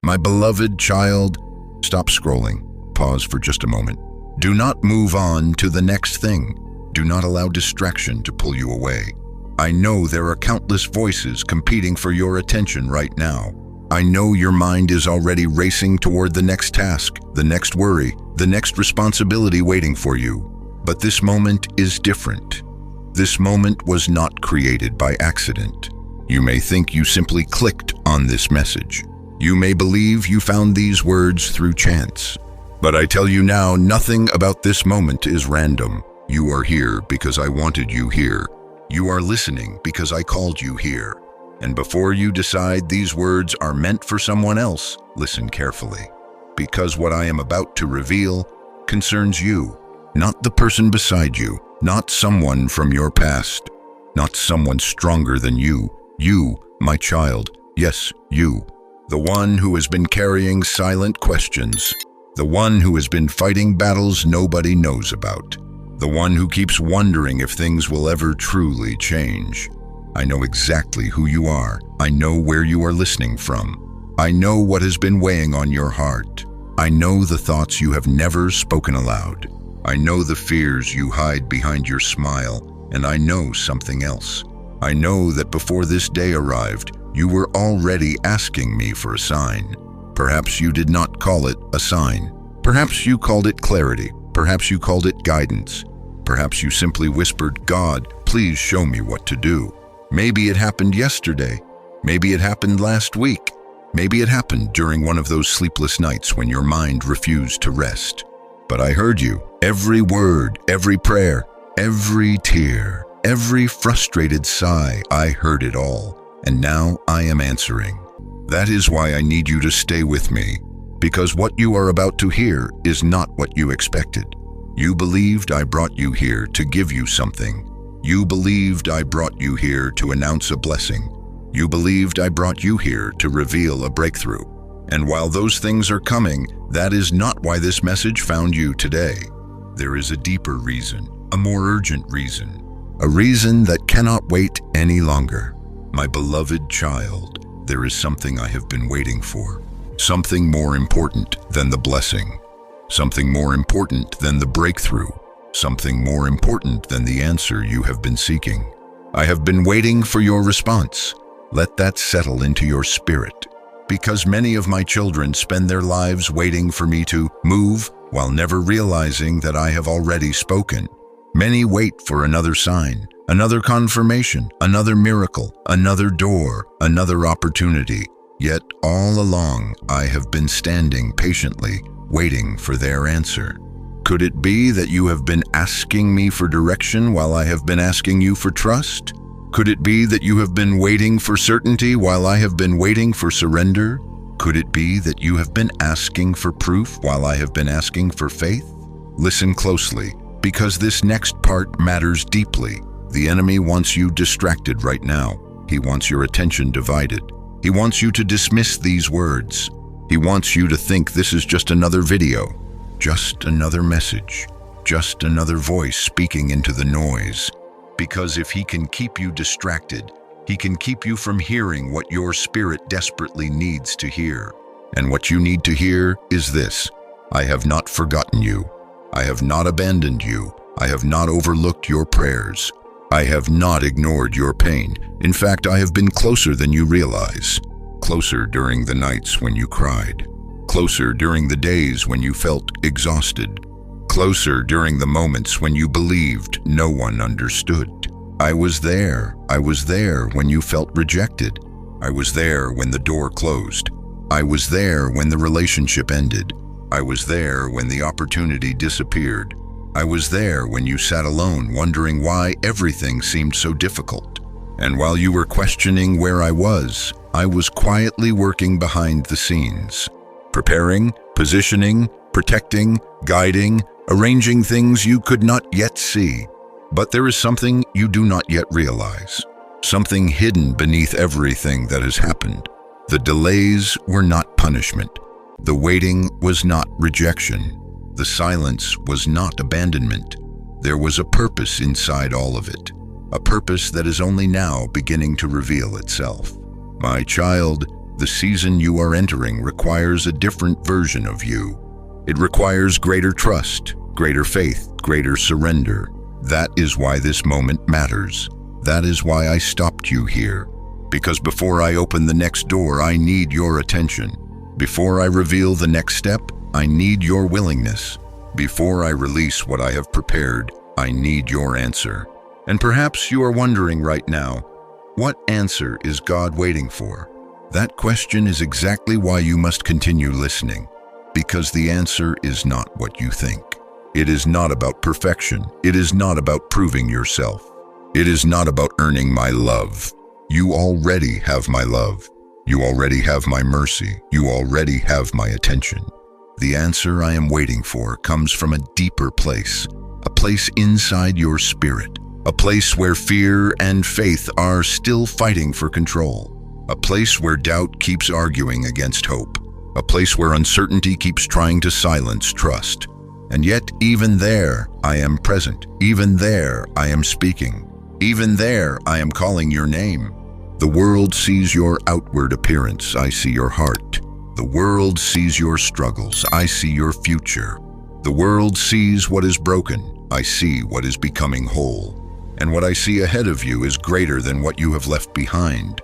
My beloved child, stop scrolling. Pause for just a moment. Do not move on to the next thing. Do not allow distraction to pull you away. I know there are countless voices competing for your attention right now. I know your mind is already racing toward the next task, the next worry, the next responsibility waiting for you. But this moment is different. This moment was not created by accident. You may think you simply clicked on this message. You may believe you found these words through chance. But I tell you now, nothing about this moment is random. You are here because I wanted you here. You are listening because I called you here. And before you decide these words are meant for someone else, listen carefully. Because what I am about to reveal concerns you, not the person beside you, not someone from your past, not someone stronger than you. You, my child, yes, you. The one who has been carrying silent questions. The one who has been fighting battles nobody knows about. The one who keeps wondering if things will ever truly change. I know exactly who you are. I know where you are listening from. I know what has been weighing on your heart. I know the thoughts you have never spoken aloud. I know the fears you hide behind your smile, and I know something else. I know that before this day arrived, you were already asking me for a sign. Perhaps you did not call it a sign. Perhaps you called it clarity. Perhaps you called it guidance. Perhaps you simply whispered, "God, please show me what to do." Maybe it happened yesterday. Maybe it happened last week. Maybe it happened during one of those sleepless nights when your mind refused to rest. But I heard you. Every word, every prayer, every tear, every frustrated sigh, I heard it all. And now I am answering. That is why I need you to stay with me, because what you are about to hear is not what you expected. You believed I brought you here to give you something. You believed I brought you here to announce a blessing. You believed I brought you here to reveal a breakthrough. And while those things are coming, that is not why this message found you today. There is a deeper reason, a more urgent reason, a reason that cannot wait any longer. My beloved child, there is something I have been waiting for. Something more important than the blessing. Something more important than the breakthrough. Something more important than the answer you have been seeking. I have been waiting for your response. Let that settle into your spirit. Because many of my children spend their lives waiting for me to move while never realizing that I have already spoken. Many wait for another sign, another confirmation, another miracle, another door, another opportunity. Yet all along, I have been standing patiently, waiting for their answer. Could it be that you have been asking me for direction while I have been asking you for trust? Could it be that you have been waiting for certainty while I have been waiting for surrender? Could it be that you have been asking for proof while I have been asking for faith? Listen closely, because this next part matters deeply. The enemy wants you distracted right now. He wants your attention divided. He wants you to dismiss these words. He wants you to think this is just another video, just another message, just another voice speaking into the noise. Because if he can keep you distracted, he can keep you from hearing what your spirit desperately needs to hear. And what you need to hear is this: I have not forgotten you. I have not abandoned you. I have not overlooked your prayers. I have not ignored your pain. In fact, I have been closer than you realize. Closer during the nights when you cried. Closer during the days when you felt exhausted. Closer during the moments when you believed no one understood. I was there. I was there when you felt rejected. I was there when the door closed. I was there when the relationship ended. I was there when the opportunity disappeared. I was there when you sat alone wondering why everything seemed so difficult. And while you were questioning where I was quietly working behind the scenes. Preparing, positioning, protecting, guiding, arranging things you could not yet see. But there is something you do not yet realize. Something hidden beneath everything that has happened. The delays were not punishment. The waiting was not rejection. The silence was not abandonment. There was a purpose inside all of it. A purpose that is only now beginning to reveal itself. My child, The season you are entering requires a different version of you. It requires greater trust, greater faith, greater surrender. That is why this moment matters. That is why I stopped you here. Because before I open the next door, I need your attention. Before I reveal the next step, I need your willingness. Before I release what I have prepared, I need your answer. And perhaps you are wondering right now, what answer is God waiting for? That question is exactly why you must continue listening. Because the answer is not what you think. It is not about perfection. It is not about proving yourself. It is not about earning my love. You already have my love. You already have my mercy. You already have my attention. The answer I am waiting for comes from a deeper place, a place inside your spirit, a place where fear and faith are still fighting for control, a place where doubt keeps arguing against hope, a place where uncertainty keeps trying to silence trust. And yet, even there, I am present. Even there, I am speaking. Even there, I am calling your name. The world sees your outward appearance. I see your heart. The world sees your struggles. I see your future. The world sees what is broken. I see what is becoming whole. And what I see ahead of you is greater than what you have left behind.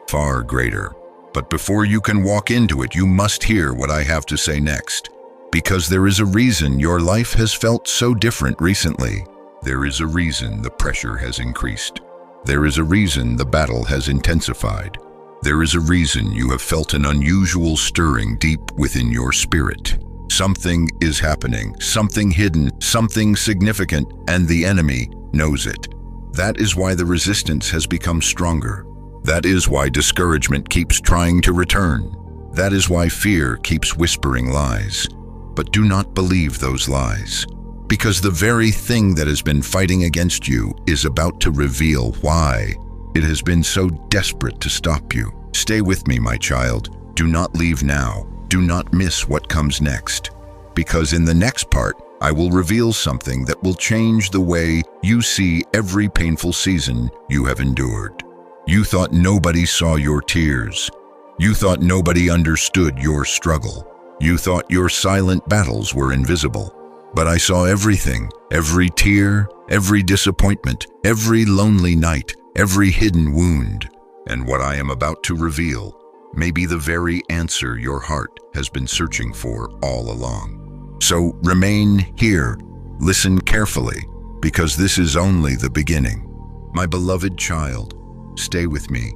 Far greater. But before you can walk into it, you must hear what I have to say next. Because there is a reason your life has felt so different recently. There is a reason the pressure has increased. There is a reason the battle has intensified. There is a reason you have felt an unusual stirring deep within your spirit. Something is happening, something hidden, something significant, and the enemy knows it. That is why the resistance has become stronger. That is why discouragement keeps trying to return. That is why fear keeps whispering lies. But do not believe those lies. Because the very thing that has been fighting against you is about to reveal why it has been so desperate to stop you. Stay with me, my child. Do not leave now. Do not miss what comes next. Because in the next part, I will reveal something that will change the way you see every painful season you have endured. You thought nobody saw your tears. You thought nobody understood your struggle. You thought your silent battles were invisible. But I saw everything, every tear, every disappointment, every lonely night, every hidden wound. And what I am about to reveal may be the very answer your heart has been searching for all along. So remain here, listen carefully, because this is only the beginning. My beloved child, stay with me.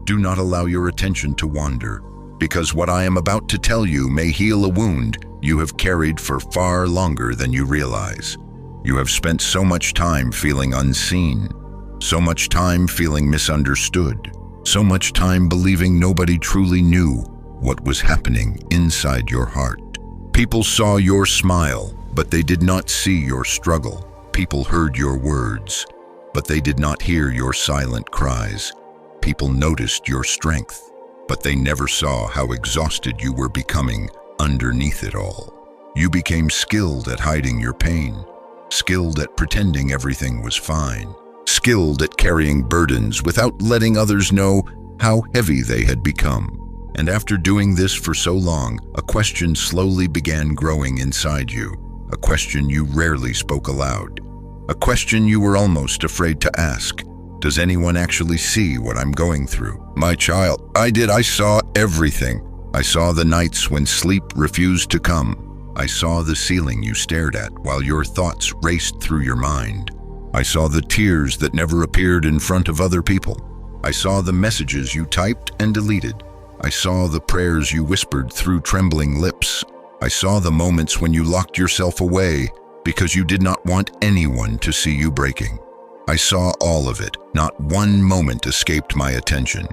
Do not allow your attention to wander, because what I am about to tell you may heal a wound you have carried for far longer than you realize. You have spent so much time feeling unseen, so much time feeling misunderstood, so much time believing nobody truly knew what was happening inside your heart. People saw your smile, but they did not see your struggle. People heard your words, but they did not hear your silent cries. People noticed your strength, but they never saw how exhausted you were becoming underneath it all. You became skilled at hiding your pain, skilled at pretending everything was fine, skilled at carrying burdens without letting others know how heavy they had become. And after doing this for so long, a question slowly began growing inside you, a question you rarely spoke aloud, a question you were almost afraid to ask. Does anyone actually see what I'm going through? My child, I saw everything. I saw the nights when sleep refused to come. I saw the ceiling you stared at while your thoughts raced through your mind. I saw the tears that never appeared in front of other people. I saw the messages you typed and deleted. I saw the prayers you whispered through trembling lips. I saw the moments when you locked yourself away because you did not want anyone to see you breaking. I saw all of it. Not one moment escaped my attention.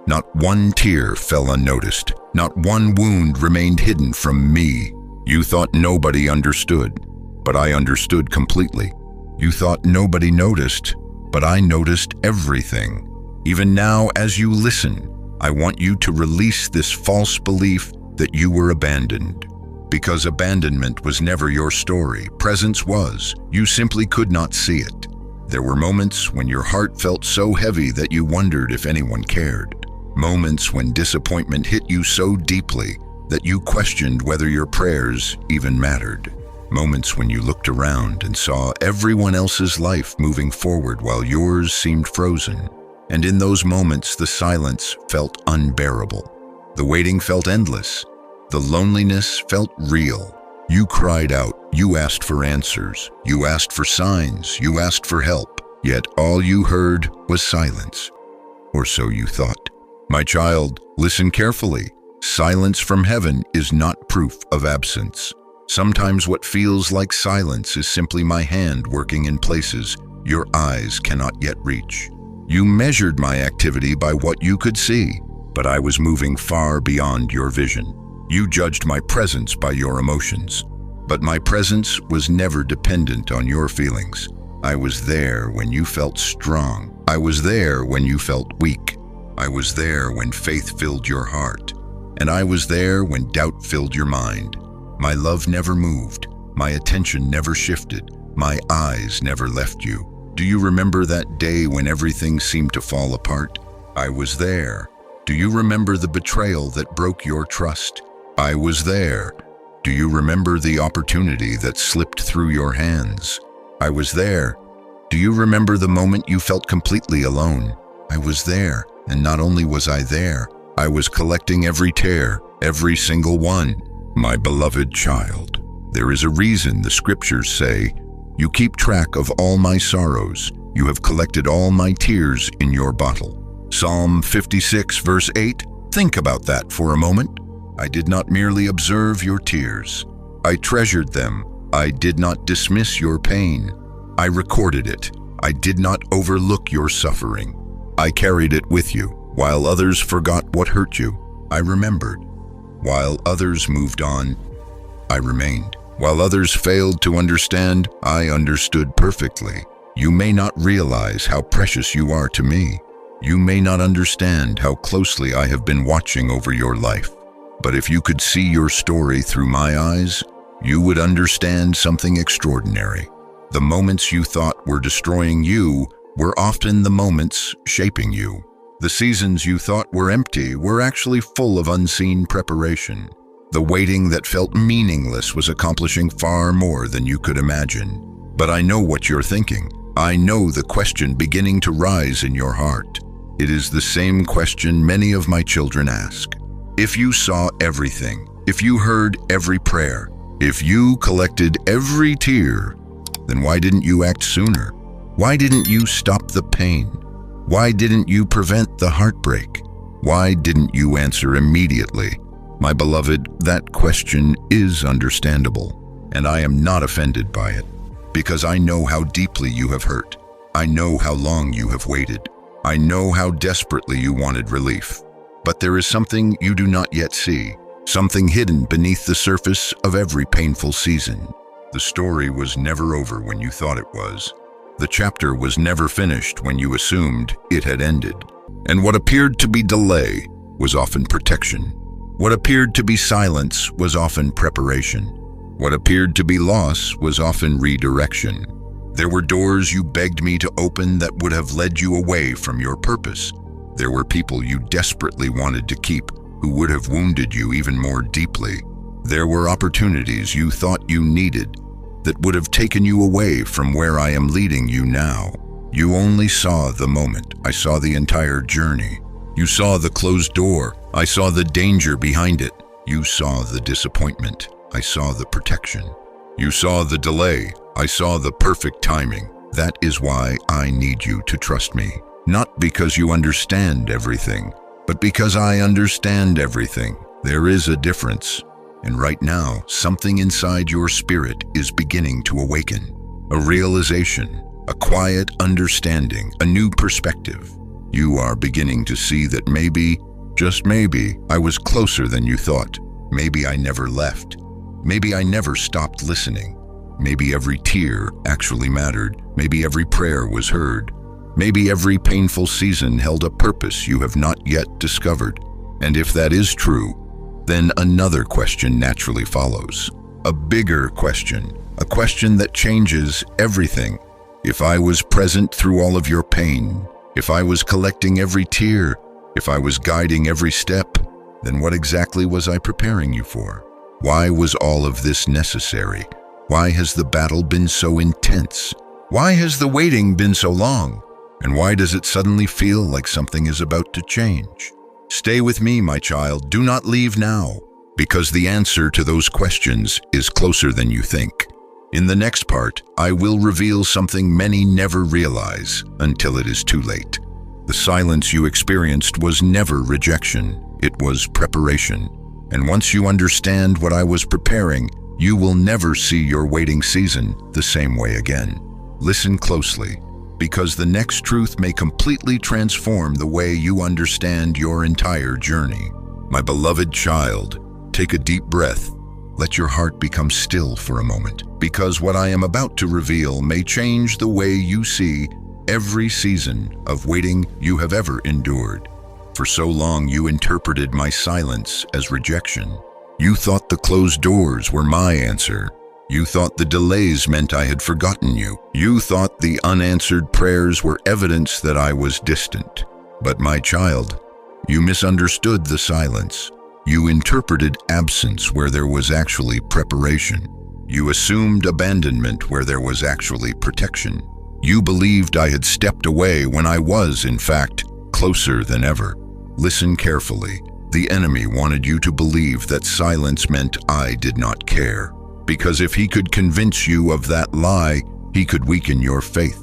Not one tear fell unnoticed. Not one wound remained hidden from me. You thought nobody understood, but I understood completely. You thought nobody noticed, but I noticed everything. Even now, as you listen, I want you to release this false belief that you were abandoned. Because abandonment was never your story. Presence was. You simply could not see it. There were moments when your heart felt so heavy that you wondered if anyone cared. Moments when disappointment hit you so deeply that you questioned whether your prayers even mattered. Moments when you looked around and saw everyone else's life moving forward while yours seemed frozen. And in those moments, the silence felt unbearable. The waiting felt endless. The loneliness felt real. You cried out. You asked for answers. You asked for signs. You asked for help. Yet all you heard was silence. Or so you thought. My child, listen carefully. Silence from heaven is not proof of absence. Sometimes what feels like silence is simply my hand working in places your eyes cannot yet reach. You measured my activity by what you could see, but I was moving far beyond your vision. You judged my presence by your emotions, but my presence was never dependent on your feelings. I was there when you felt strong. I was there when you felt weak. I was there when faith filled your heart, and I was there when doubt filled your mind. My love never moved. My attention never shifted. My eyes never left you. Do you remember that day when everything seemed to fall apart? I was there. Do you remember the betrayal that broke your trust? I was there. Do you remember the opportunity that slipped through your hands? I was there. Do you remember the moment you felt completely alone? I was there, and not only was I there, I was collecting every tear, every single one. My beloved child, there is a reason the scriptures say, you keep track of all my sorrows. You have collected all my tears in your bottle. Psalm 56 verse 8, think about that for a moment. I did not merely observe your tears. I treasured them. I did not dismiss your pain. I recorded it. I did not overlook your suffering. I carried it with you. While others forgot what hurt you, I remembered. While others moved on, I remained. While others failed to understand, I understood perfectly. You may not realize how precious you are to me. You may not understand how closely I have been watching over your life. But if you could see your story through my eyes, you would understand something extraordinary. The moments you thought were destroying you were often the moments shaping you. The seasons you thought were empty were actually full of unseen preparation. The waiting that felt meaningless was accomplishing far more than you could imagine. But I know what you're thinking. I know the question beginning to rise in your heart. It is the same question many of my children ask. If you saw everything, if you heard every prayer, if you collected every tear, then why didn't you act sooner? Why didn't you stop the pain? Why didn't you prevent the heartbreak? Why didn't you answer immediately? My beloved, that question is understandable, and I am not offended by it, because I know how deeply you have hurt. I know how long you have waited. I know how desperately you wanted relief. But there is something you do not yet see, something hidden beneath the surface of every painful season. The story was never over when you thought it was. The chapter was never finished when you assumed it had ended. And what appeared to be delay was often protection. What appeared to be silence was often preparation. What appeared to be loss was often redirection. There were doors you begged me to open that would have led you away from your purpose. There were people you desperately wanted to keep who would have wounded you even more deeply. There were opportunities you thought you needed that would have taken you away from where I am leading you now. You only saw the moment. I saw the entire journey. You saw the closed door. I saw the danger behind it. You saw the disappointment. I saw the protection. You saw the delay. I saw the perfect timing. That is why I need you to trust me. Not because you understand everything, but because I understand everything. There is a difference. And right now, something inside your spirit is beginning to awaken. A realization, a quiet understanding, a new perspective. You are beginning to see that maybe, just maybe, I was closer than you thought. Maybe I never left. Maybe I never stopped listening. Maybe every tear actually mattered. Maybe every prayer was heard. Maybe every painful season held a purpose you have not yet discovered. And if that is true, then another question naturally follows. A bigger question, a question that changes everything. If I was present through all of your pain, if I was collecting every tear, If I was guiding every step, then what exactly was I preparing you for? Why was all of this necessary? Why has the battle been so intense? Why has the waiting been so long? And why does it suddenly feel like something is about to change? Stay with me, my child. Do not leave now, because the answer to those questions is closer than you think. In the next part, I will reveal something many never realize until it is too late. The silence you experienced was never rejection, it was preparation. And once you understand what I was preparing, you will never see your waiting season the same way again. Listen closely, because the next truth may completely transform the way you understand your entire journey. My beloved child, take a deep breath. Let your heart become still for a moment, because what I am about to reveal may change the way you see every season of waiting you have ever endured. For so long you interpreted my silence as rejection. You thought the closed doors were my answer. You thought the delays meant I had forgotten you. You thought the unanswered prayers were evidence that I was distant. But my child, you misunderstood the silence. You interpreted absence where there was actually preparation. You assumed abandonment where there was actually protection. You believed I had stepped away when I was, in fact, closer than ever. Listen carefully. The enemy wanted you to believe that silence meant I did not care. Because if he could convince you of that lie, he could weaken your faith.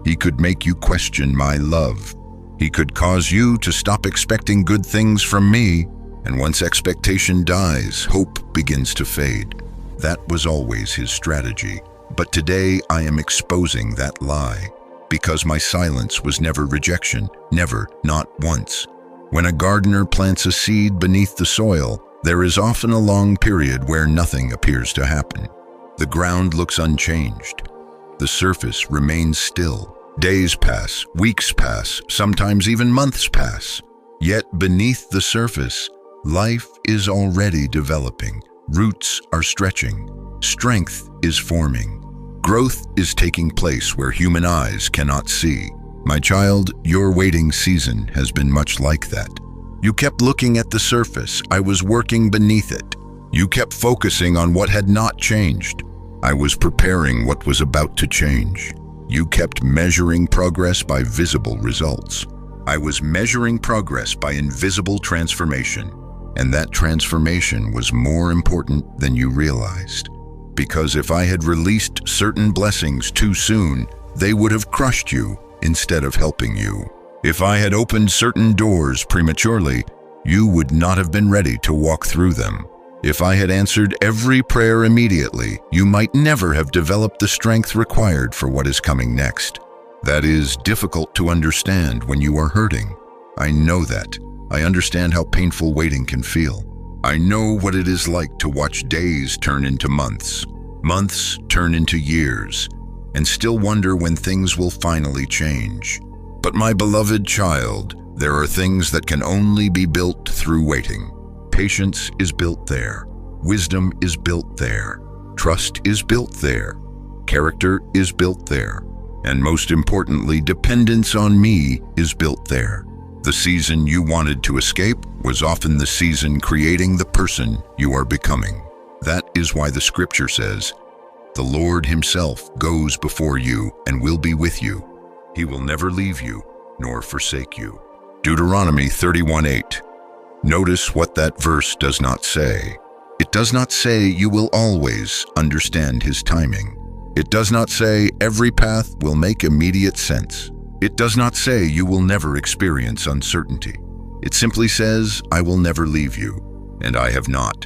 He could make you question my love. He could cause you to stop expecting good things from me. And once expectation dies, hope begins to fade. That was always his strategy. But today I am exposing that lie, because my silence was never rejection, never, not once. When a gardener plants a seed beneath the soil, there is often a long period where nothing appears to happen. The ground looks unchanged. The surface remains still. Days pass, weeks pass, sometimes even months pass. Yet beneath the surface, life is already developing. Roots are stretching. Strength is forming. Growth is taking place where human eyes cannot see. My child, your waiting season has been much like that. You kept looking at the surface. I was working beneath it. You kept focusing on what had not changed. I was preparing what was about to change. You kept measuring progress by visible results. I was measuring progress by invisible transformation. And that transformation was more important than you realized. Because if I had released certain blessings too soon, they would have crushed you instead of helping you. If I had opened certain doors prematurely, you would not have been ready to walk through them. If I had answered every prayer immediately, you might never have developed the strength required for what is coming next. That is difficult to understand when you are hurting. I know that. I understand how painful waiting can feel. I know what it is like to watch days turn into months, months turn into years, and still wonder when things will finally change. But my beloved child, there are things that can only be built through waiting. Patience is built there. Wisdom is built there. Trust is built there. Character is built there. And most importantly, dependence on me is built there. The season you wanted to escape was often the season creating the person you are becoming. That is why the scripture says, "The Lord himself goes before you and will be with you. He will never leave you nor forsake you." Deuteronomy 31:8. Notice what that verse does not say. It does not say you will always understand his timing. It does not say every path will make immediate sense. It does not say you will never experience uncertainty. It simply says, I will never leave you, and I have not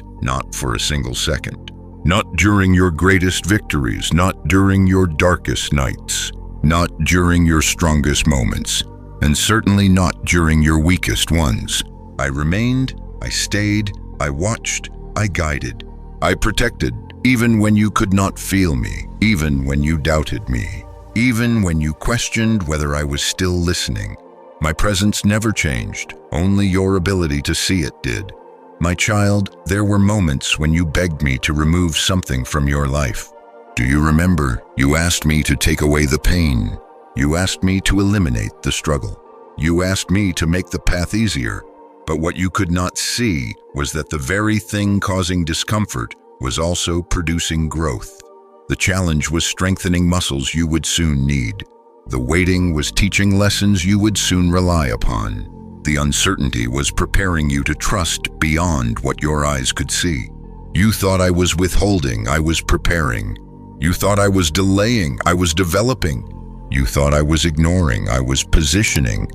for a single second. Not during your greatest victories, not during your darkest nights, not during your strongest moments, and certainly not during your weakest ones. I remained, I stayed, I watched, I guided, I protected, even when you could not feel me, even when you doubted me, even when you questioned whether I was still listening. My presence never changed, only your ability to see it did. My child, there were moments when you begged me to remove something from your life. Do you remember? You asked me to take away the pain. You asked me to eliminate the struggle. You asked me to make the path easier, but what you could not see was that the very thing causing discomfort was also producing growth. The challenge was strengthening muscles you would soon need. The waiting was teaching lessons you would soon rely upon. The uncertainty was preparing you to trust beyond what your eyes could see. You thought I was withholding, I was preparing. You thought I was delaying, I was developing. You thought I was ignoring, I was positioning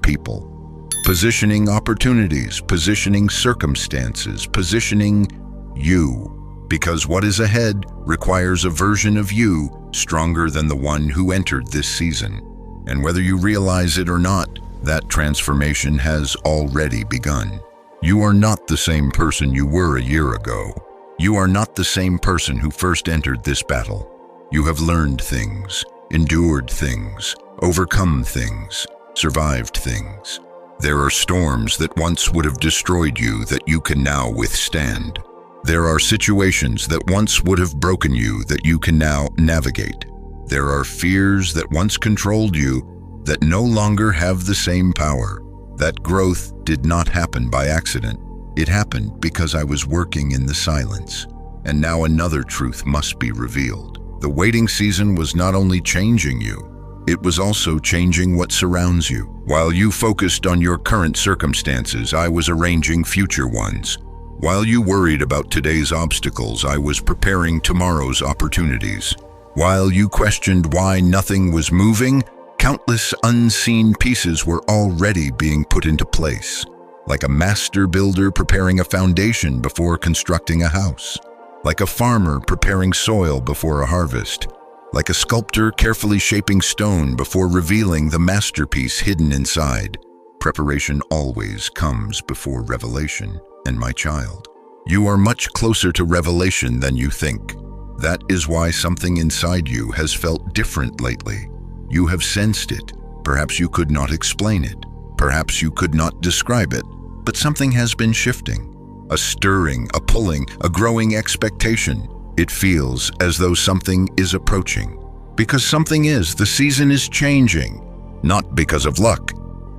people, positioning opportunities, positioning circumstances, positioning you. Because what is ahead requires a version of you stronger than the one who entered this season. And whether you realize it or not, that transformation has already begun. You are not the same person you were a year ago. You are not the same person who first entered this battle. You have learned things, endured things, overcome things, survived things. There are storms that once would have destroyed you that you can now withstand. There are situations that once would have broken you that you can now navigate. There are fears that once controlled you that no longer have the same power. That growth did not happen by accident. It happened because I was working in the silence. And now another truth must be revealed. The waiting season was not only changing you, it was also changing what surrounds you. While you focused on your current circumstances, I was arranging future ones. While you worried about today's obstacles, I was preparing tomorrow's opportunities. While you questioned why nothing was moving, countless unseen pieces were already being put into place. Like a master builder preparing a foundation before constructing a house. Like a farmer preparing soil before a harvest. Like a sculptor carefully shaping stone before revealing the masterpiece hidden inside. Preparation always comes before revelation. And my child, you are much closer to revelation than you think. That is why something inside you has felt different lately. You have sensed it. Perhaps you could not explain it. Perhaps you could not describe it. But something has been shifting. A stirring, a pulling, a growing expectation. It feels as though something is approaching. Because something is, the season is changing. Not because of luck,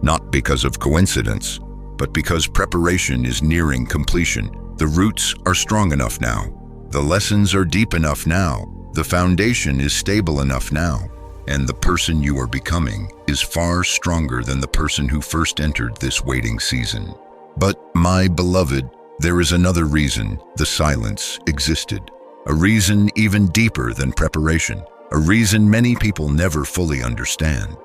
not because of coincidence, but because preparation is nearing completion. The roots are strong enough now. The lessons are deep enough now. The foundation is stable enough now. And the person you are becoming is far stronger than the person who first entered this waiting season. But, my beloved, there is another reason the silence existed. A reason even deeper than preparation. A reason many people never fully understand.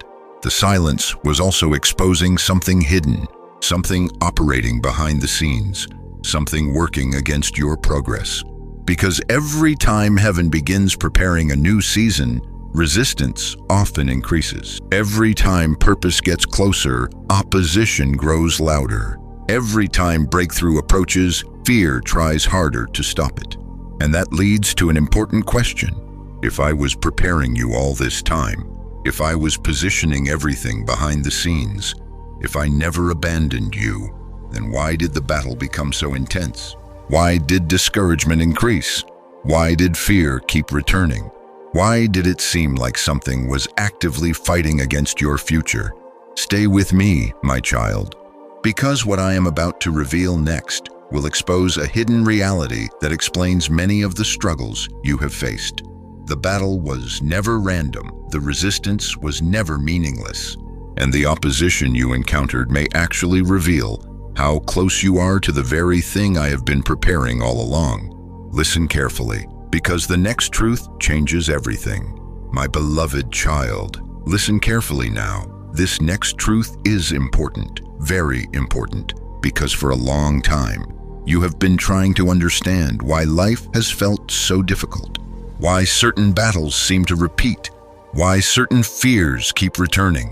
The silence was also exposing something hidden, something operating behind the scenes, something working against your progress. Because every time heaven begins preparing a new season, resistance often increases. Every time purpose gets closer, opposition grows louder. Every time breakthrough approaches, fear tries harder to stop it. And that leads to an important question. If I was preparing you all this time, if I was positioning everything behind the scenes, if I never abandoned you, then why did the battle become so intense? Why did discouragement increase? Why did fear keep returning? Why did it seem like something was actively fighting against your future? Stay with me, my child, because what I am about to reveal next will expose a hidden reality that explains many of the struggles you have faced. The battle was never random, the resistance was never meaningless, and the opposition you encountered may actually reveal how close you are to the very thing I have been preparing all along. Listen carefully, because the next truth changes everything. My beloved child, listen carefully now. This next truth is important, very important, because for a long time, you have been trying to understand why life has felt so difficult, why certain battles seem to repeat, why certain fears keep returning,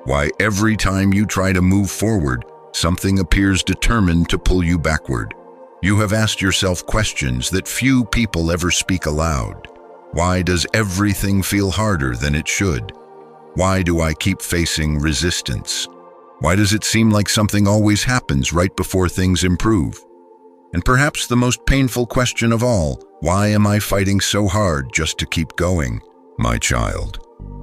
why every time you try to move forward, something appears determined to pull you backward. You have asked yourself questions that few people ever speak aloud. Why does everything feel harder than it should? Why do I keep facing resistance? Why does it seem like something always happens right before things improve? And perhaps the most painful question of all, why am I fighting so hard just to keep going? My child,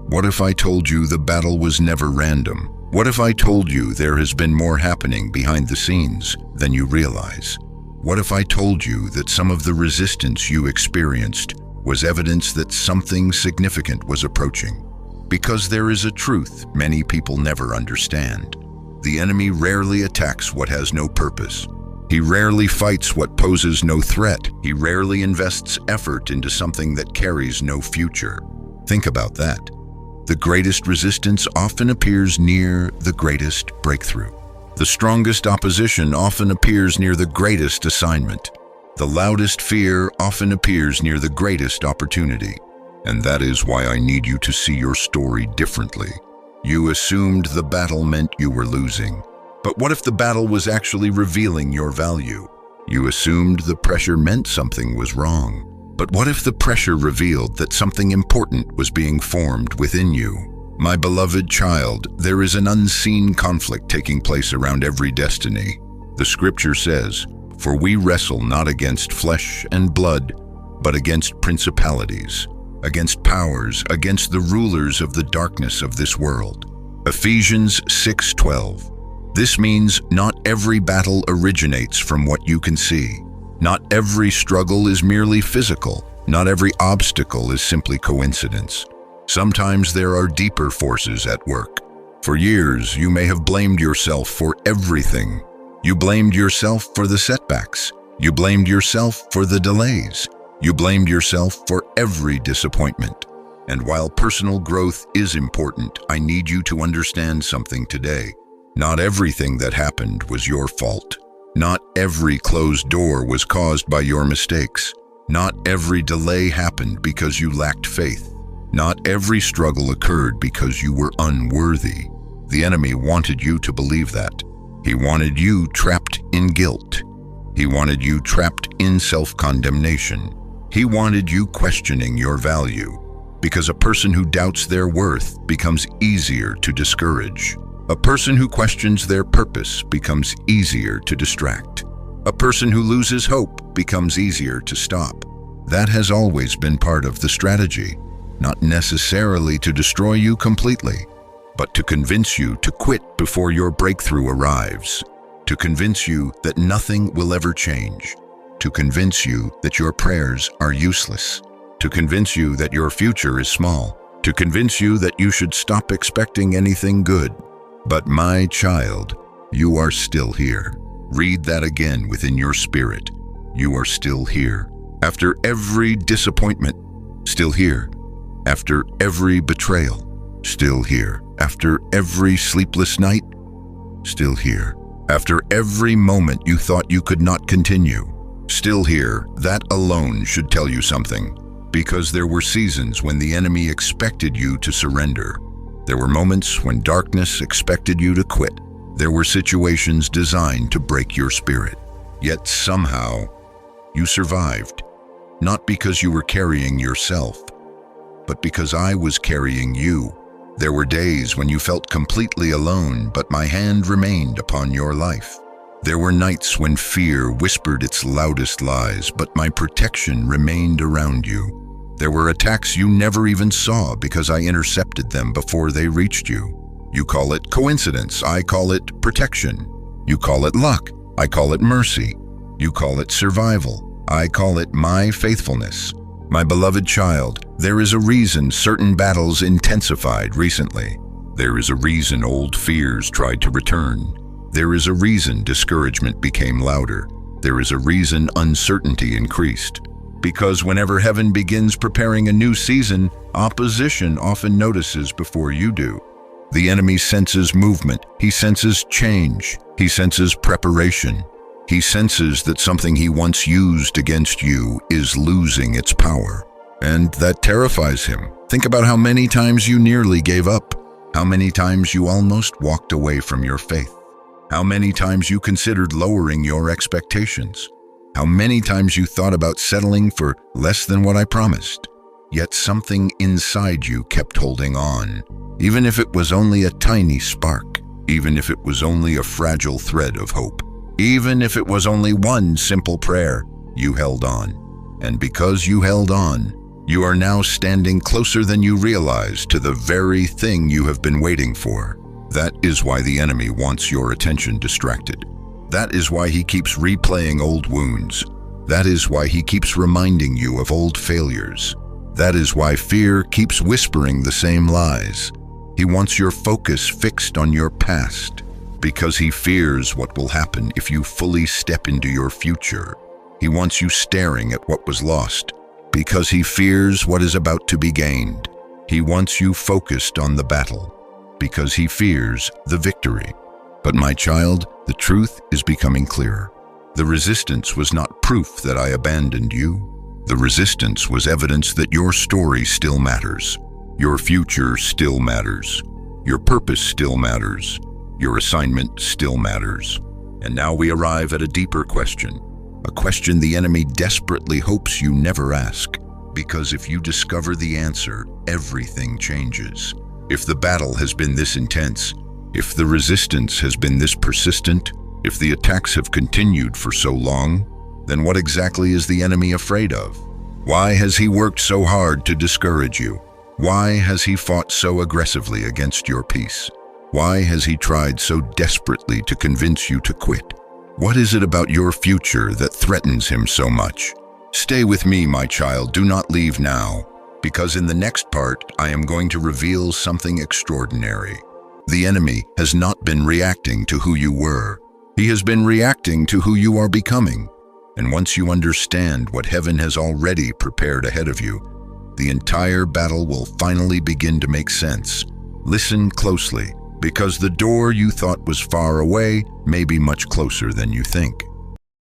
what if I told you the battle was never random? What if I told you there has been more happening behind the scenes than you realize? What if I told you that some of the resistance you experienced was evidence that something significant was approaching? Because there is a truth many people never understand. The enemy rarely attacks what has no purpose. He rarely fights what poses no threat. He rarely invests effort into something that carries no future. Think about that. The greatest resistance often appears near the greatest breakthrough. The strongest opposition often appears near the greatest assignment. The loudest fear often appears near the greatest opportunity. And that is why I need you to see your story differently. You assumed the battle meant you were losing. But what if the battle was actually revealing your value? You assumed the pressure meant something was wrong. But what if the pressure revealed that something important was being formed within you? My beloved child, there is an unseen conflict taking place around every destiny. The scripture says, "For we wrestle not against flesh and blood, but against principalities, against powers, against the rulers of the darkness of this world." Ephesians 6:12. This means not every battle originates from what you can see. Not every struggle is merely physical. Not every obstacle is simply coincidence. Sometimes there are deeper forces at work. For years, you may have blamed yourself for everything. You blamed yourself for the setbacks. You blamed yourself for the delays. You blamed yourself for every disappointment. And while personal growth is important, I need you to understand something today. Not everything that happened was your fault. Not every closed door was caused by your mistakes. Not every delay happened because you lacked faith. Not every struggle occurred because you were unworthy. The enemy wanted you to believe that. He wanted you trapped in guilt. He wanted you trapped in self-condemnation. He wanted you questioning your value, because a person who doubts their worth becomes easier to discourage. A person who questions their purpose becomes easier to distract. A person who loses hope becomes easier to stop. That has always been part of the strategy, not necessarily to destroy you completely, but to convince you to quit before your breakthrough arrives, to convince you that nothing will ever change, to convince you that your prayers are useless, to convince you that your future is small, to convince you that you should stop expecting anything good. But my child, you are still here. Read that again within your spirit. You are still here. After every disappointment, still here. After every betrayal, still here. After every sleepless night, still here. After every moment you thought you could not continue, still here. That alone should tell you something, because there were seasons when the enemy expected you to surrender. There were moments when darkness expected you to quit. There were situations designed to break your spirit. Yet somehow, you survived. Not because you were carrying yourself, but because I was carrying you. There were days when you felt completely alone, but my hand remained upon your life. There were nights when fear whispered its loudest lies, but my protection remained around you. There were attacks you never even saw because I intercepted them before they reached you. You call it coincidence, I call it protection. You call it luck, I call it mercy. You call it survival, I call it my faithfulness. My beloved child, there is a reason certain battles intensified recently. There is a reason old fears tried to return. There is a reason discouragement became louder. There is a reason uncertainty increased. Because whenever heaven begins preparing a new season, opposition often notices before you do. The enemy senses movement. He senses change. He senses preparation. He senses that something he once used against you is losing its power. And that terrifies him. Think about how many times you nearly gave up. How many times you almost walked away from your faith. How many times you considered lowering your expectations. How many times you thought about settling for less than what I promised. Yet something inside you kept holding on, even if it was only a tiny spark, even if it was only a fragile thread of hope, even if it was only one simple prayer, you held on. And because you held on, you are now standing closer than you realized to the very thing you have been waiting for. That is why the enemy wants your attention distracted. That is why he keeps replaying old wounds. That is why he keeps reminding you of old failures. That is why fear keeps whispering the same lies. He wants your focus fixed on your past, because he fears what will happen if you fully step into your future. He wants you staring at what was lost, because he fears what is about to be gained. He wants you focused on the battle, because he fears the victory. But my child, the truth is becoming clearer. The resistance was not proof that I abandoned you. The resistance was evidence that your story still matters. Your future still matters. Your purpose still matters. Your assignment still matters. And now we arrive at a deeper question. A question the enemy desperately hopes you never ask. Because if you discover the answer, everything changes. If the battle has been this intense, if the resistance has been this persistent, if the attacks have continued for so long, then what exactly is the enemy afraid of? Why has he worked so hard to discourage you? Why has he fought so aggressively against your peace? Why has he tried so desperately to convince you to quit? What is it about your future that threatens him so much? Stay with me, my child. Do not leave now, because in the next part, I am going to reveal something extraordinary. The enemy has not been reacting to who you were. He has been reacting to who you are becoming. And once you understand what heaven has already prepared ahead of you, the entire battle will finally begin to make sense. Listen closely, because the door you thought was far away may be much closer than you think.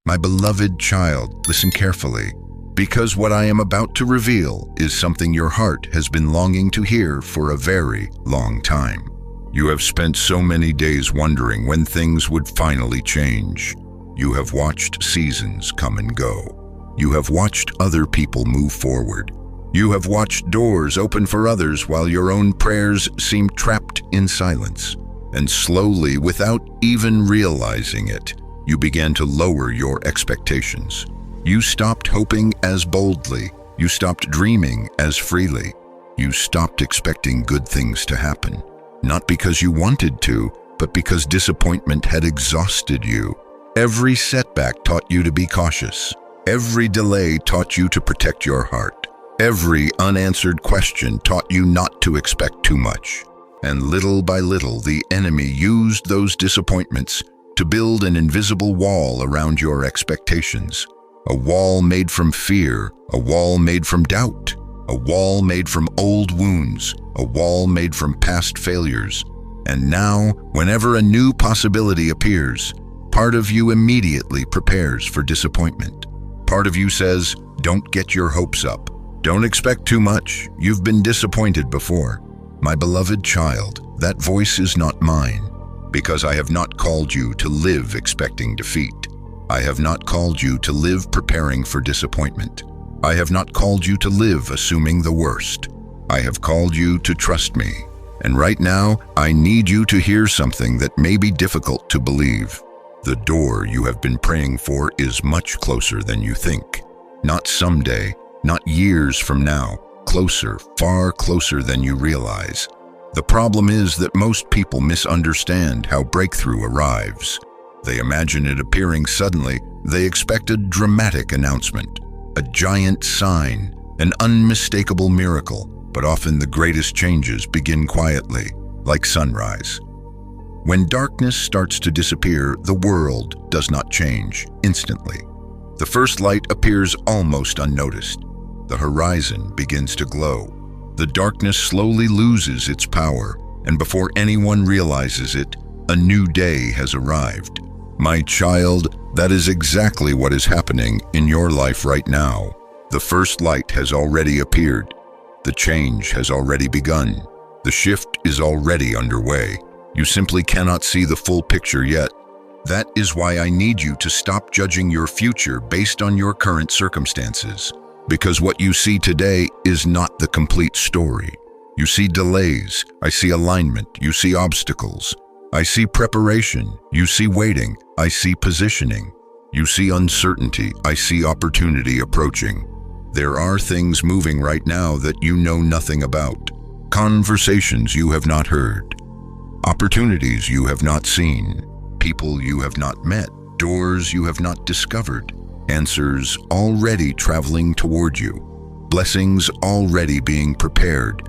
My beloved child, listen carefully, because what I am about to reveal is something your heart has been longing to hear for a very long time. You have spent so many days wondering when things would finally change. You have watched seasons come and go. You have watched other people move forward. You have watched doors open for others while your own prayers seem trapped in silence. And slowly, without even realizing it, you began to lower your expectations. You stopped hoping as boldly. You stopped dreaming as freely. You stopped expecting good things to happen. Not because you wanted to, but because disappointment had exhausted you. Every setback taught you to be cautious. Every delay taught you to protect your heart. Every unanswered question taught you not to expect too much. And little by little, the enemy used those disappointments to build an invisible wall around your expectations. A wall made from fear, a wall made from doubt, a wall made from old wounds, a wall made from past failures. And now, whenever a new possibility appears, part of you immediately prepares for disappointment. Part of you says, don't get your hopes up. Don't expect too much. You've been disappointed before. My beloved child, that voice is not mine, because I have not called you to live expecting defeat. I have not called you to live preparing for disappointment. I have not called you to live assuming the worst. I have called you to trust me. And right now, I need you to hear something that may be difficult to believe. The door you have been praying for is much closer than you think. Not someday, not years from now, closer, far closer than you realize. The problem is that most people misunderstand how breakthrough arrives. They imagine it appearing suddenly. They expect a dramatic announcement, a giant sign, an unmistakable miracle. But often the greatest changes begin quietly, like sunrise. When darkness starts to disappear, the world does not change instantly. The first light appears almost unnoticed. The horizon begins to glow. The darkness slowly loses its power, and before anyone realizes it, a new day has arrived. My child, that is exactly what is happening in your life right now. The first light has already appeared. The change has already begun. The shift is already underway. You simply cannot see the full picture yet. That is why I need you to stop judging your future based on your current circumstances. Because what you see today is not the complete story. You see delays. I see alignment. You see obstacles. I see preparation. You see waiting. I see positioning. You see uncertainty. I see opportunity approaching. There are things moving right now that you know nothing about. Conversations you have not heard. Opportunities you have not seen, people you have not met, doors you have not discovered, answers already traveling toward you, blessings already being prepared,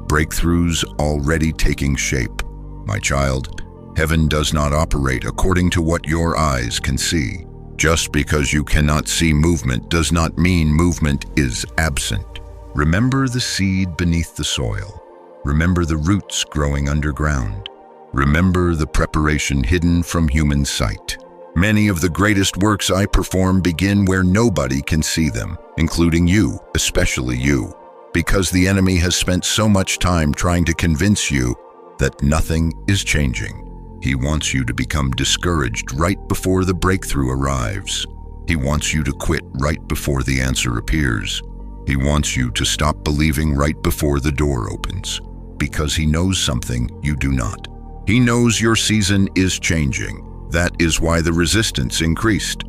breakthroughs already taking shape. My child, heaven does not operate according to what your eyes can see. Just because you cannot see movement does not mean movement is absent. Remember the seed beneath the soil. Remember the roots growing underground. Remember the preparation hidden from human sight. Many of the greatest works I perform begin where nobody can see them, including you, especially you, because the enemy has spent so much time trying to convince you that nothing is changing. He wants you to become discouraged right before the breakthrough arrives. He wants you to quit right before the answer appears. He wants you to stop believing right before the door opens, because he knows something you do not. He knows your season is changing. That is why the resistance increased.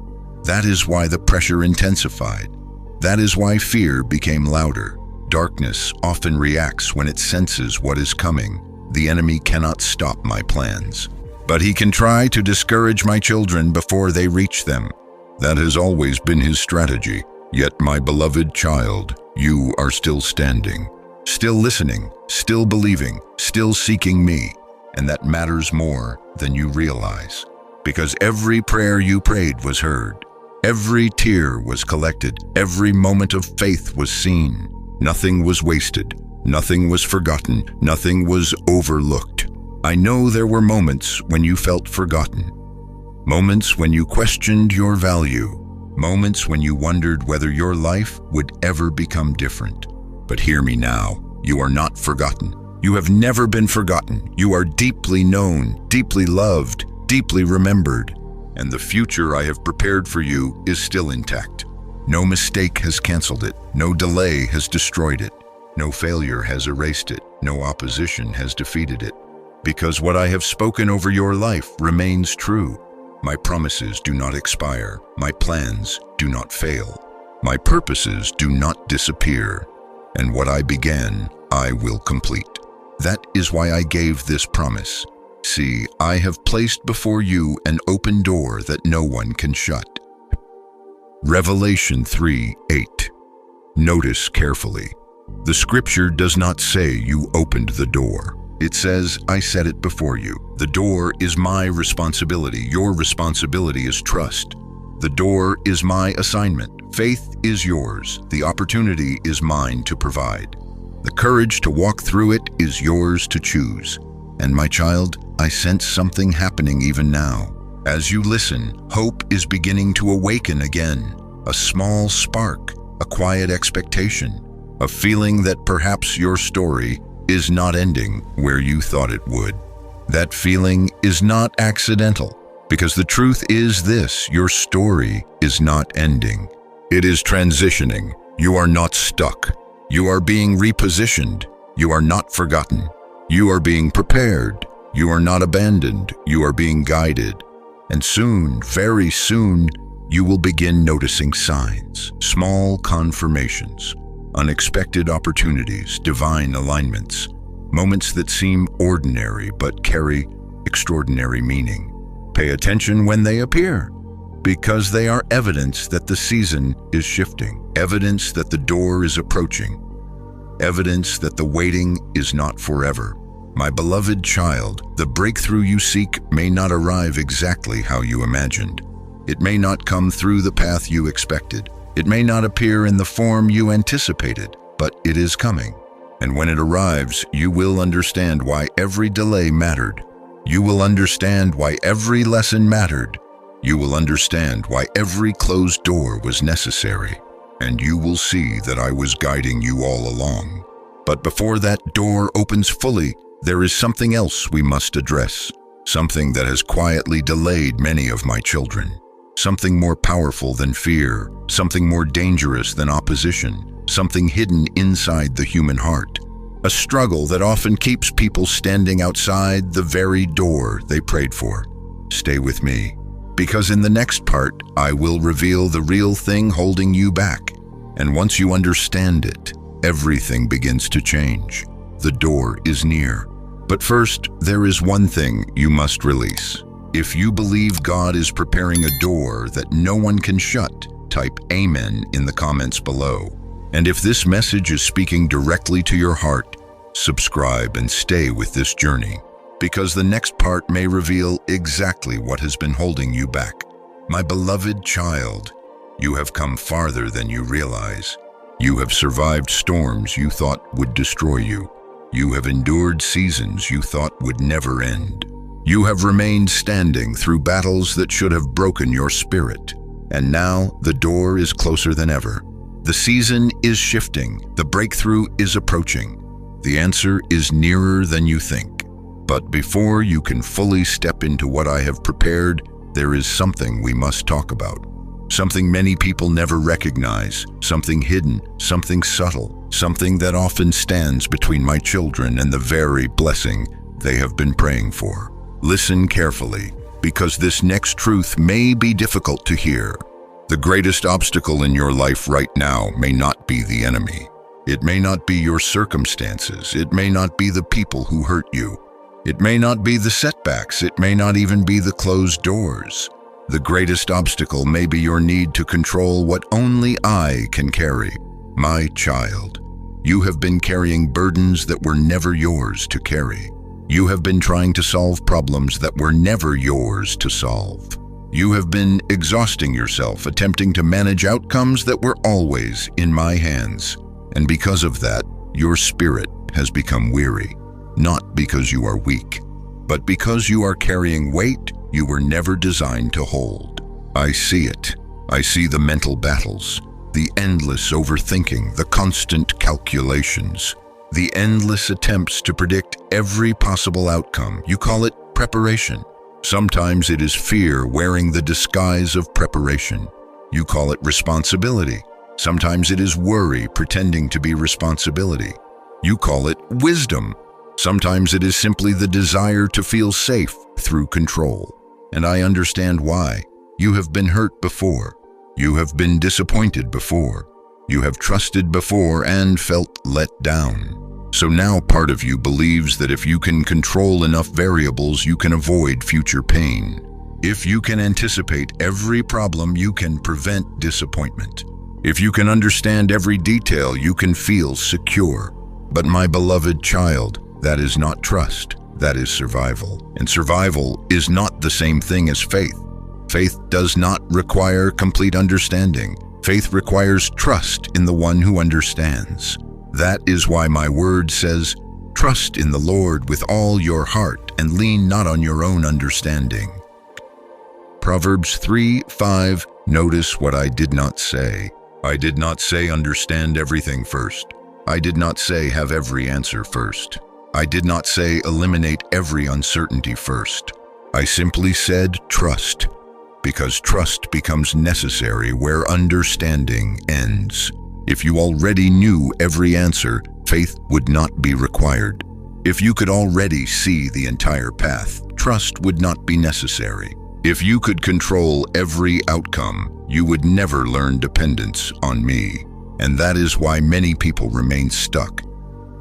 That is why the pressure intensified. That is why fear became louder. Darkness often reacts when it senses what is coming. The enemy cannot stop my plans, but he can try to discourage my children before they reach them. That has always been his strategy. Yet, my beloved child, you are still standing, still listening, still believing, still seeking me, and that matters more than you realize. Because every prayer you prayed was heard. Every tear was collected. Every moment of faith was seen. Nothing was wasted. Nothing was forgotten. Nothing was overlooked. I know there were moments when you felt forgotten. Moments when you questioned your value. Moments when you wondered whether your life would ever become different. But hear me now. You are not forgotten. You have never been forgotten. You are deeply known, deeply loved, deeply remembered. And the future I have prepared for you is still intact. No mistake has canceled it. No delay has destroyed it. No failure has erased it. No opposition has defeated it. Because what I have spoken over your life remains true. My promises do not expire. My plans do not fail. My purposes do not disappear. And what I began, I will complete. That is why I gave this promise. See, I have placed before you an open door that no one can shut. Revelation 3:8. Notice carefully. The scripture does not say you opened the door. It says, I set it before you. The door is my responsibility. Your responsibility is trust. The door is my assignment. Faith is yours. The opportunity is mine to provide. The courage to walk through it is yours to choose. And my child, I sense something happening even now. As you listen, hope is beginning to awaken again. A small spark, a quiet expectation, a feeling that perhaps your story is not ending where you thought it would. That feeling is not accidental, because the truth is this: your story is not ending. It is transitioning. You are not stuck. You are being repositioned. You are not forgotten. You are being prepared. You are not abandoned. You are being guided. And soon, very soon, you will begin noticing signs, small confirmations, unexpected opportunities, divine alignments, moments that seem ordinary but carry extraordinary meaning. Pay attention when they appear, because they are evidence that the season is shifting, evidence that the door is approaching, evidence that the waiting is not forever. My beloved child, the breakthrough you seek may not arrive exactly how you imagined. It may not come through the path you expected. It may not appear in the form you anticipated, but it is coming. And when it arrives, you will understand why every delay mattered. You will understand why every lesson mattered. You will understand why every closed door was necessary. And you will see that I was guiding you all along. But before that door opens fully, there is something else we must address. Something that has quietly delayed many of my children. Something more powerful than fear, something more dangerous than opposition, something hidden inside the human heart. A struggle that often keeps people standing outside the very door they prayed for. Stay with me, because in the next part, I will reveal the real thing holding you back. And once you understand it, everything begins to change. The door is near. But first, there is one thing you must release. If you believe God is preparing a door that no one can shut, type Amen in the comments below. And if this message is speaking directly to your heart, subscribe and stay with this journey, because the next part may reveal exactly what has been holding you back. My beloved child, you have come farther than you realize. You have survived storms you thought would destroy you. You have endured seasons you thought would never end. You have remained standing through battles that should have broken your spirit. And now the door is closer than ever. The season is shifting. The breakthrough is approaching. The answer is nearer than you think. But before you can fully step into what I have prepared, there is something we must talk about. Something many people never recognize, something hidden, something subtle, something that often stands between my children and the very blessing they have been praying for. Listen carefully, because this next truth may be difficult to hear. The greatest obstacle in your life right now may not be the enemy. It may not be your circumstances. It may not be the people who hurt you. It may not be the setbacks. It may not even be the closed doors. The greatest obstacle may be your need to control what only I can carry. My child, you have been carrying burdens that were never yours to carry. You have been trying to solve problems that were never yours to solve. You have been exhausting yourself, attempting to manage outcomes that were always in my hands. And because of that, your spirit has become weary, not because you are weak, but because you are carrying weight you were never designed to hold. I see it. I see the mental battles, the endless overthinking, the constant calculations, the endless attempts to predict every possible outcome. You call it preparation. Sometimes it is fear wearing the disguise of preparation. You call it responsibility. Sometimes it is worry pretending to be responsibility. You call it wisdom. Sometimes it is simply the desire to feel safe through control. And I understand why. You have been hurt before. You have been disappointed before. You have trusted before and felt let down. So now part of you believes that if you can control enough variables, you can avoid future pain. If you can anticipate every problem, you can prevent disappointment. If you can understand every detail, you can feel secure. But my beloved child, that is not trust. That is survival. And survival is not the same thing as faith. Faith does not require complete understanding. Faith requires trust in the one who understands. That is why my word says, trust in the Lord with all your heart and lean not on your own understanding. Proverbs 3:5. Notice what I did not say. I did not say understand everything first. I did not say have every answer first. I did not say eliminate every uncertainty first. I simply said trust, because trust becomes necessary where understanding ends. If you already knew every answer, faith would not be required. If you could already see the entire path, trust would not be necessary. If you could control every outcome, you would never learn dependence on me. And that is why many people remain stuck.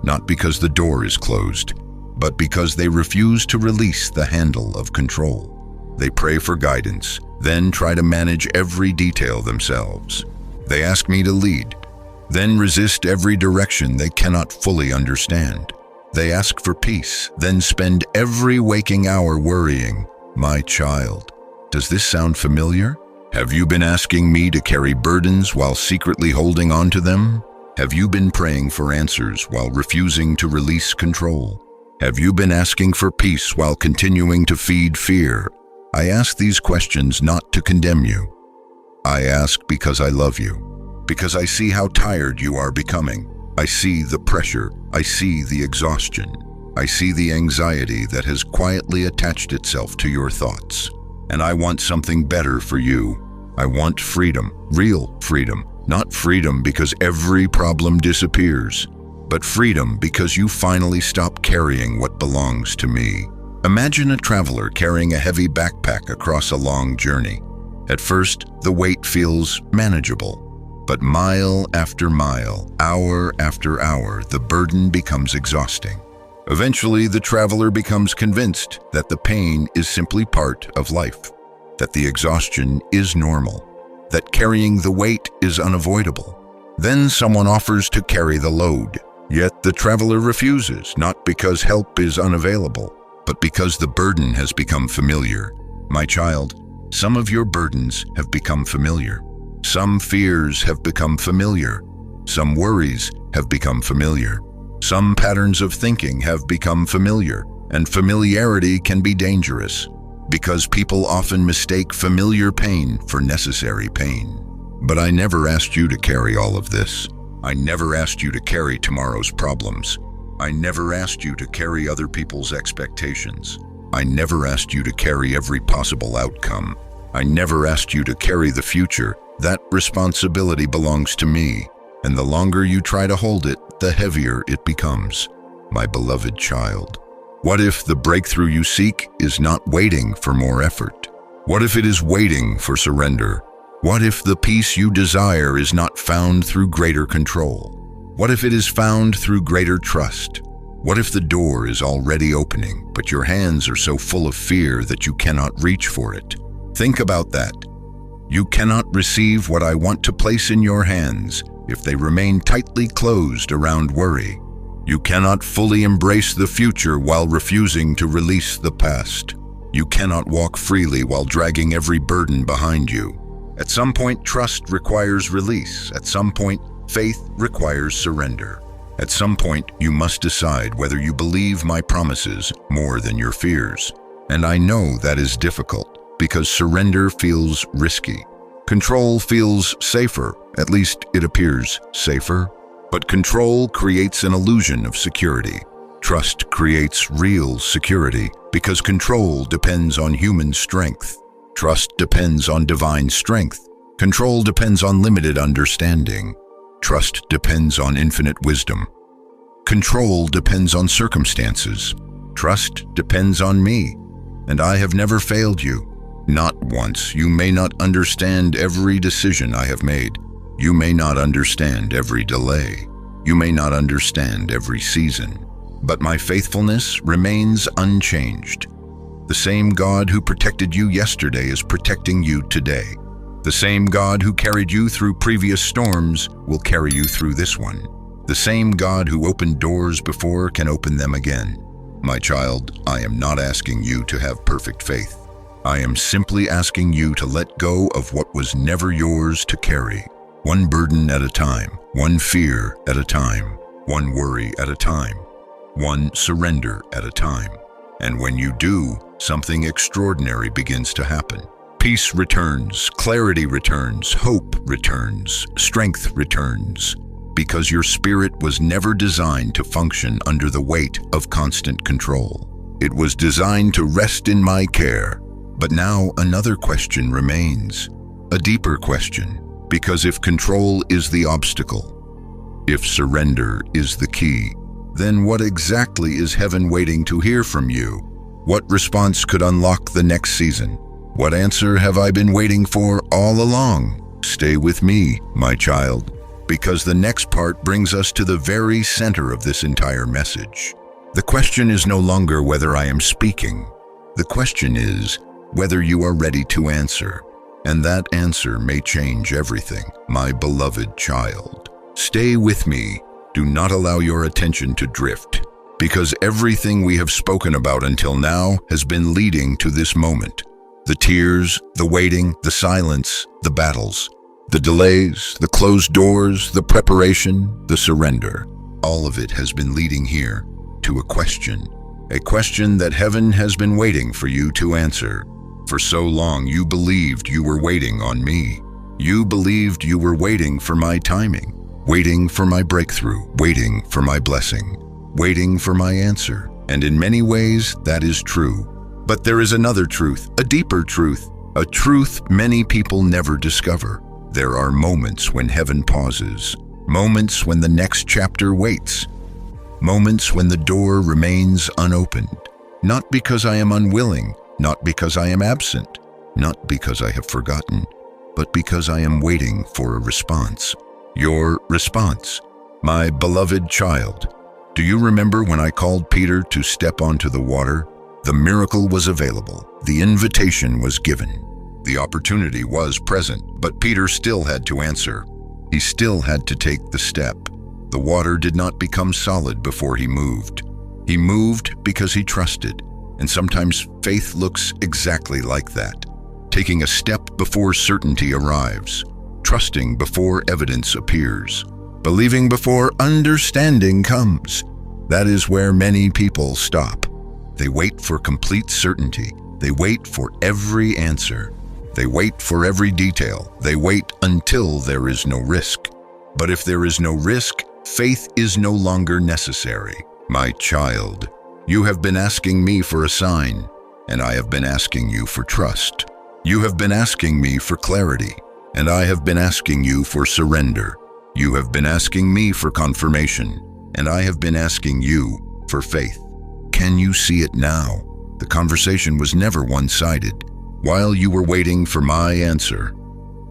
Not because the door is closed, but because they refuse to release the handle of control. They pray for guidance, then try to manage every detail themselves. They ask me to lead, then resist every direction they cannot fully understand. They ask for peace, then spend every waking hour worrying. My child, does this sound familiar? Have you been asking me to carry burdens while secretly holding on to them? Have you been praying for answers while refusing to release control? Have you been asking for peace while continuing to feed fear? I ask these questions not to condemn you. I ask because I love you, because I see how tired you are becoming. I see the pressure. I see the exhaustion. I see the anxiety that has quietly attached itself to your thoughts. And I want something better for you. I want freedom, real freedom. Not freedom because every problem disappears, but freedom because you finally stop carrying what belongs to me. Imagine a traveler carrying a heavy backpack across a long journey. At first, the weight feels manageable, but mile after mile, hour after hour, the burden becomes exhausting. Eventually, the traveler becomes convinced that the pain is simply part of life, that the exhaustion is normal, that carrying the weight is unavoidable. Then someone offers to carry the load. Yet the traveler refuses, not because help is unavailable, but because the burden has become familiar. My child, some of your burdens have become familiar. Some fears have become familiar. Some worries have become familiar. Some patterns of thinking have become familiar, and familiarity can be dangerous because people often mistake familiar pain for necessary pain. But I never asked you to carry all of this. I never asked you to carry tomorrow's problems. I never asked you to carry other people's expectations. I never asked you to carry every possible outcome. I never asked you to carry the future. That responsibility belongs to me, and the longer you try to hold it, the heavier it becomes. My beloved child, what if the breakthrough you seek is not waiting for more effort? What if it is waiting for surrender? What if the peace you desire is not found through greater control? What if it is found through greater trust? What if the door is already opening, but your hands are so full of fear that you cannot reach for it? Think about that. You cannot receive what I want to place in your hands if they remain tightly closed around worry. You cannot fully embrace the future while refusing to release the past. You cannot walk freely while dragging every burden behind you. At some point, trust requires release. At some point, faith requires surrender. At some point, you must decide whether you believe my promises more than your fears. And I know that is difficult because surrender feels risky. Control feels safer, at least it appears safer. But control creates an illusion of security. Trust creates real security because control depends on human strength. Trust depends on divine strength. Control depends on limited understanding. Trust depends on infinite wisdom. Control depends on circumstances. Trust depends on me, and I have never failed you. Not once. You may not understand every decision I have made. You may not understand every delay. You may not understand every season. But my faithfulness remains unchanged. The same God who protected you yesterday is protecting you today. The same God who carried you through previous storms will carry you through this one. The same God who opened doors before can open them again. My child, I am not asking you to have perfect faith. I am simply asking you to let go of what was never yours to carry. One burden at a time, one fear at a time, one worry at a time, one surrender at a time. And when you do, something extraordinary begins to happen. Peace returns, clarity returns, hope returns, strength returns, because your spirit was never designed to function under the weight of constant control. It was designed to rest in my care. But now another question remains, a deeper question, because if control is the obstacle, if surrender is the key, then what exactly is heaven waiting to hear from you? What response could unlock the next season? What answer have I been waiting for all along? Stay with me, my child, because the next part brings us to the very center of this entire message. The question is no longer whether I am speaking. The question is whether you are ready to answer. And that answer may change everything, my beloved child. Stay with me. Do not allow your attention to drift, because everything we have spoken about until now has been leading to this moment. The tears, the waiting, the silence, the battles, the delays, the closed doors, the preparation, the surrender. All of it has been leading here to a question that heaven has been waiting for you to answer. For so long you believed you were waiting on me. You believed you were waiting for my timing, waiting for my breakthrough, waiting for my blessing, waiting for my answer. And in many ways, that is true. But there is another truth, a deeper truth, a truth many people never discover. There are moments when heaven pauses, moments when the next chapter waits, moments when the door remains unopened. Not because I am unwilling, not because I am absent, not because I have forgotten, but because I am waiting for a response. Your response, my beloved child. Do you remember when I called Peter to step onto the water? The miracle was available. The invitation was given. The opportunity was present, but Peter still had to answer. He still had to take the step. The water did not become solid before he moved. He moved because he trusted, and sometimes faith looks exactly like that. Taking a step before certainty arrives, trusting before evidence appears, believing before understanding comes. That is where many people stop. They wait for complete certainty. They wait for every answer. They wait for every detail. They wait until there is no risk. But if there is no risk, faith is no longer necessary. My child, you have been asking me for a sign, and I have been asking you for trust. You have been asking me for clarity, and I have been asking you for surrender. You have been asking me for confirmation, and I have been asking you for faith. Can you see it now? The conversation was never one-sided. While you were waiting for my answer,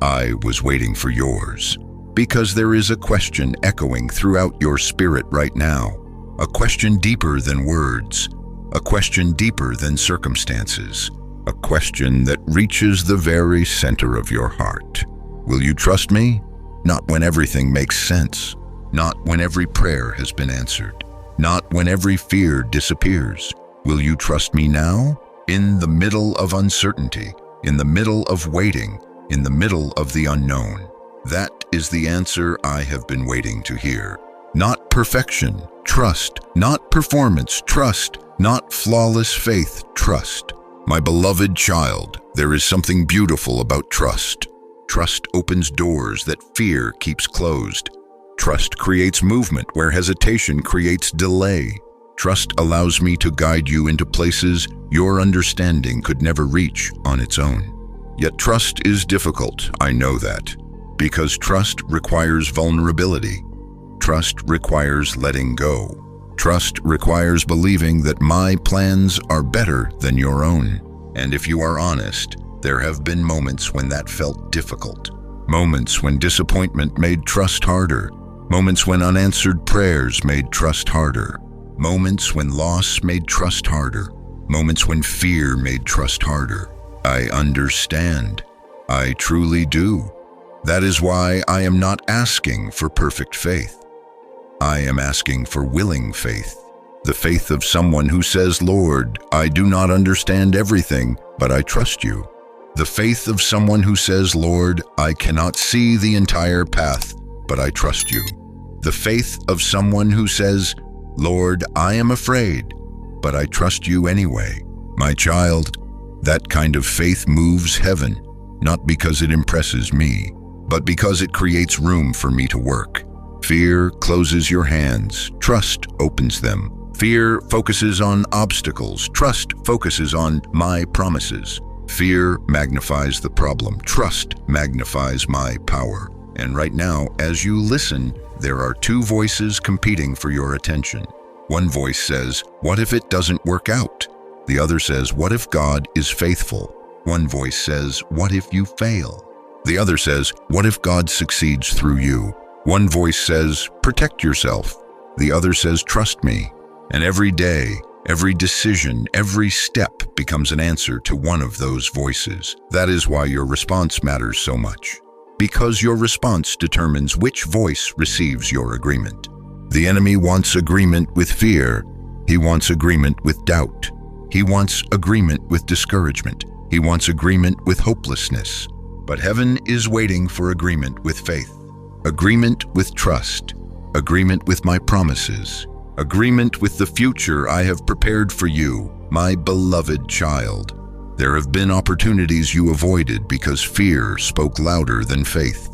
I was waiting for yours. Because there is a question echoing throughout your spirit right now. A question deeper than words. A question deeper than circumstances. A question that reaches the very center of your heart. Will you trust me? Not when everything makes sense. Not when every prayer has been answered. Not when every fear disappears. Will you trust me now? In the middle of uncertainty, in the middle of waiting, in the middle of the unknown. That is the answer I have been waiting to hear. Not perfection, trust. Not performance, trust. Not flawless faith, trust. My beloved child, there is something beautiful about trust. Trust opens doors that fear keeps closed. Trust creates movement where hesitation creates delay. Trust allows me to guide you into places your understanding could never reach on its own. Yet trust is difficult, I know that, because trust requires vulnerability. Trust requires letting go. Trust requires believing that my plans are better than your own. And if you are honest, there have been moments when that felt difficult. Moments when disappointment made trust harder. Moments when unanswered prayers made trust harder. Moments when loss made trust harder. Moments when fear made trust harder. I understand. I truly do. That is why I am not asking for perfect faith. I am asking for willing faith. The faith of someone who says, Lord, I do not understand everything, but I trust you. The faith of someone who says, Lord, I cannot see the entire path, but I trust you. The faith of someone who says, Lord, I am afraid, but I trust you anyway. My child, that kind of faith moves heaven, not because it impresses me, but because it creates room for me to work. Fear closes your hands, trust opens them. Fear focuses on obstacles, trust focuses on my promises. Fear magnifies the problem, trust magnifies my power. And right now, as you listen, there are two voices competing for your attention. One voice says, what if it doesn't work out? The other says, what if God is faithful? One voice says, what if you fail? The other says, what if God succeeds through you? One voice says, protect yourself. The other says, trust me. And every day, every decision, every step becomes an answer to one of those voices. That is why your response matters so much. Because your response determines which voice receives your agreement. The enemy wants agreement with fear. He wants agreement with doubt. He wants agreement with discouragement. He wants agreement with hopelessness. But heaven is waiting for agreement with faith. Agreement with trust. Agreement with my promises. Agreement with the future I have prepared for you, my beloved child. There have been opportunities you avoided because fear spoke louder than faith.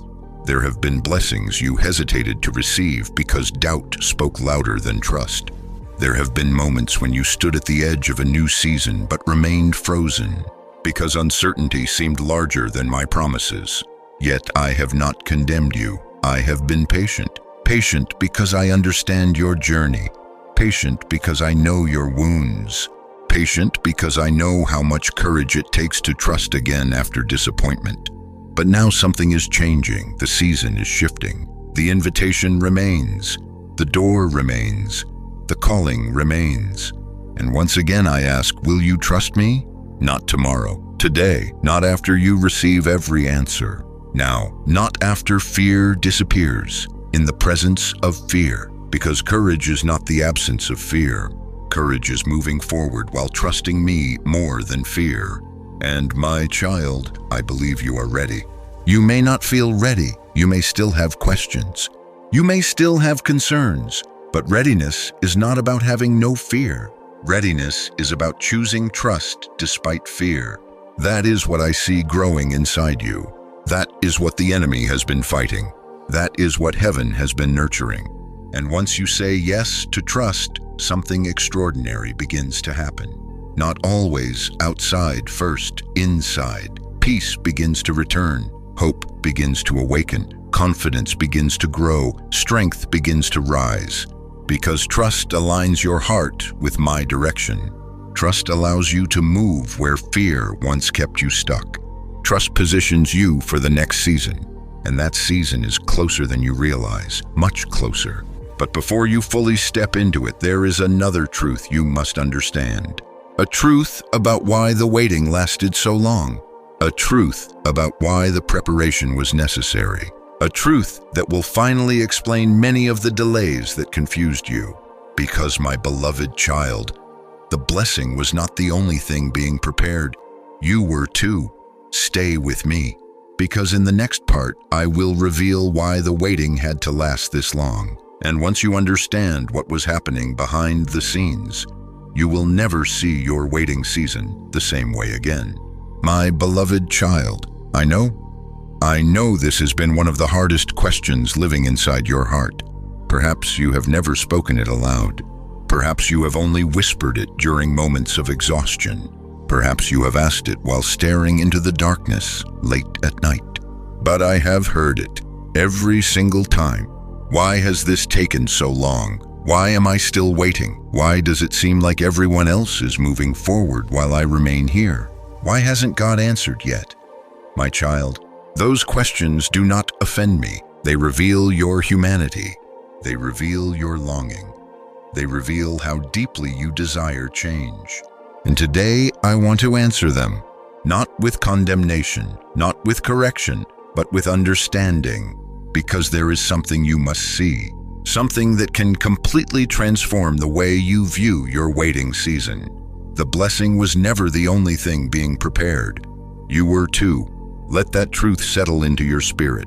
There have been blessings you hesitated to receive because doubt spoke louder than trust. There have been moments when you stood at the edge of a new season but remained frozen because uncertainty seemed larger than my promises. Yet I have not condemned you. I have been patient. Patient because I understand your journey. Patient because I know your wounds. Patient because I know how much courage it takes to trust again after disappointment. But now something is changing. The season is shifting. The invitation remains. The door remains. The calling remains. And once again I ask, will you trust me? Not tomorrow, today, not after you receive every answer. Now, not after fear disappears, in the presence of fear, because courage is not the absence of fear. Courage is moving forward while trusting me more than fear. And my child, I believe you are ready. You may not feel ready. You may still have questions. You may still have concerns. But readiness is not about having no fear. Readiness is about choosing trust despite fear. That is what I see growing inside you. That is what the enemy has been fighting. That is what heaven has been nurturing. And once you say yes to trust, something extraordinary begins to happen. Not always outside first, inside. Peace begins to return. Hope begins to awaken. Confidence begins to grow. Strength begins to rise. Because trust aligns your heart with my direction. Trust allows you to move where fear once kept you stuck. Trust positions you for the next season. And that season is closer than you realize, much closer. But before you fully step into it, there is another truth you must understand. A truth about why the waiting lasted so long. A truth about why the preparation was necessary. A truth that will finally explain many of the delays that confused you. Because, my beloved child, the blessing was not the only thing being prepared. You were too. Stay with me. Because in the next part, I will reveal why the waiting had to last this long. And once you understand what was happening behind the scenes, you will never see your waiting season the same way again. My beloved child, I know this has been one of the hardest questions living inside your heart. Perhaps you have never spoken it aloud. Perhaps you have only whispered it during moments of exhaustion. Perhaps you have asked it while staring into the darkness late at night. But I have heard it every single time. Why has this taken so long? Why am I still waiting? Why does it seem like everyone else is moving forward while I remain here? Why hasn't God answered yet? My child, those questions do not offend me. They reveal your humanity. They reveal your longing. They reveal how deeply you desire change. And today I want to answer them, not with condemnation, not with correction, but with understanding, because there is something you must see, something that can completely transform the way you view your waiting season. The blessing was never the only thing being prepared. You were too. Let that truth settle into your spirit,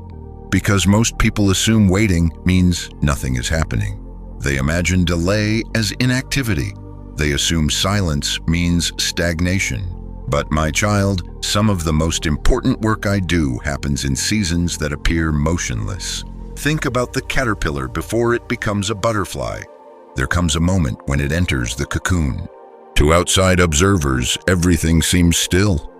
because most people assume waiting means nothing is happening. They imagine delay as inactivity. They assume silence means stagnation. But my child, some of the most important work I do happens in seasons that appear motionless. Think about the caterpillar before it becomes a butterfly. There comes a moment when it enters the cocoon. To outside observers, everything seems still.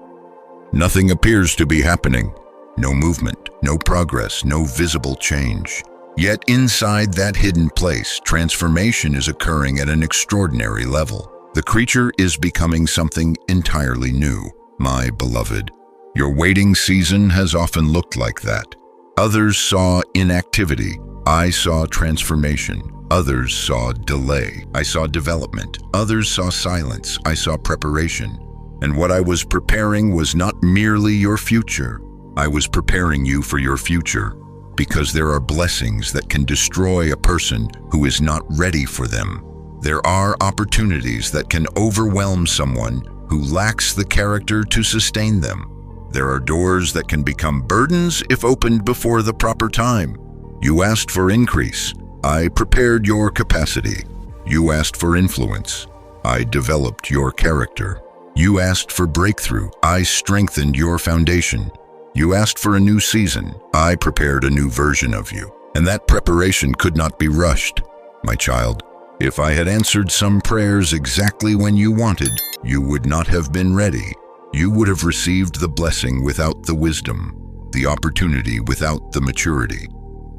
Nothing appears to be happening. No movement, no progress, no visible change. Yet inside that hidden place, transformation is occurring at an extraordinary level. The creature is becoming something entirely new. My beloved, your waiting season has often looked like that. Others saw inactivity. I saw transformation. Others saw delay. I saw development. Others saw silence. I saw preparation. And what I was preparing was not merely your future. I was preparing you for your future, because there are blessings that can destroy a person who is not ready for them. There are opportunities that can overwhelm someone who lacks the character to sustain them. There are doors that can become burdens if opened before the proper time. You asked for increase. I prepared your capacity. You asked for influence. I developed your character. You asked for breakthrough. I strengthened your foundation. You asked for a new season. I prepared a new version of you. And that preparation could not be rushed. My child, if I had answered some prayers exactly when you wanted, you would not have been ready. You would have received the blessing without the wisdom, the opportunity without the maturity,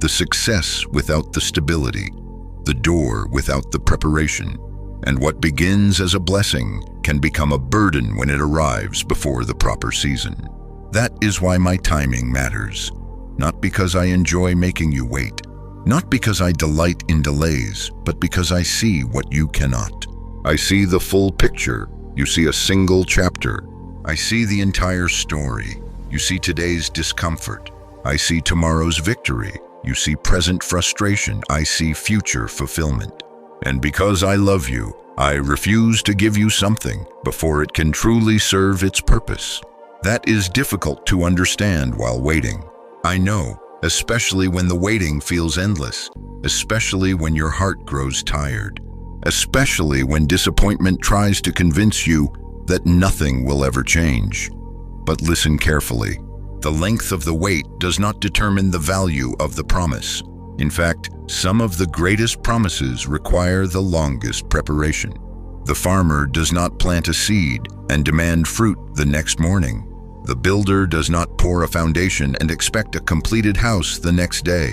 the success without the stability, the door without the preparation. And what begins as a blessing can become a burden when it arrives before the proper season. That is why my timing matters. Not because I enjoy making you wait, Not because I delight in delays, but because I see what you cannot. I see the full picture. You see a single chapter. I see the entire story. You see today's discomfort. I see tomorrow's victory. You see present frustration. I see future fulfillment. And because I love you, I refuse to give you something before it can truly serve its purpose. That is difficult to understand while waiting. I know, especially when the waiting feels endless, especially when your heart grows tired, especially when disappointment tries to convince you that nothing will ever change. But listen carefully. The length of the wait does not determine the value of the promise. In fact, some of the greatest promises require the longest preparation. The farmer does not plant a seed and demand fruit the next morning. The builder does not pour a foundation and expect a completed house the next day.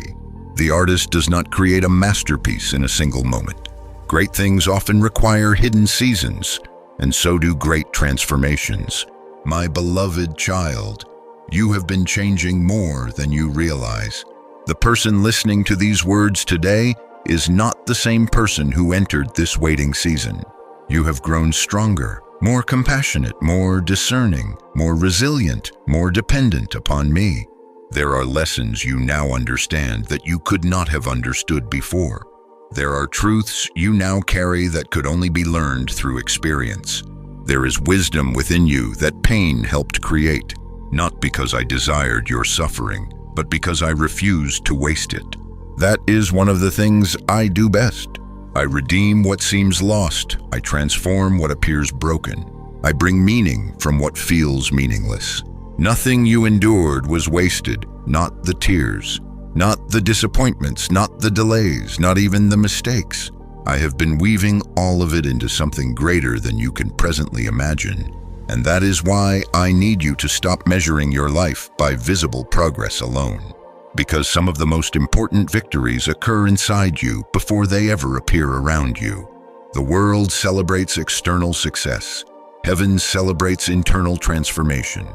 The artist does not create a masterpiece in a single moment. Great things often require hidden seasons, and so do great transformations. My beloved child, you have been changing more than you realize. The person listening to these words today is not the same person who entered this waiting season. You have grown stronger, more compassionate, more discerning, more resilient, more dependent upon me. There are lessons you now understand that you could not have understood before. There are truths you now carry that could only be learned through experience. There is wisdom within you that pain helped create, not because I desired your suffering, but because I refused to waste it. That is one of the things I do best. I redeem what seems lost. I transform what appears broken. I bring meaning from what feels meaningless. Nothing you endured was wasted, not the tears, not the disappointments, not the delays, not even the mistakes. I have been weaving all of it into something greater than you can presently imagine. And that is why I need you to stop measuring your life by visible progress alone. Because some of the most important victories occur inside you before they ever appear around you. The world celebrates external success. Heaven celebrates internal transformation.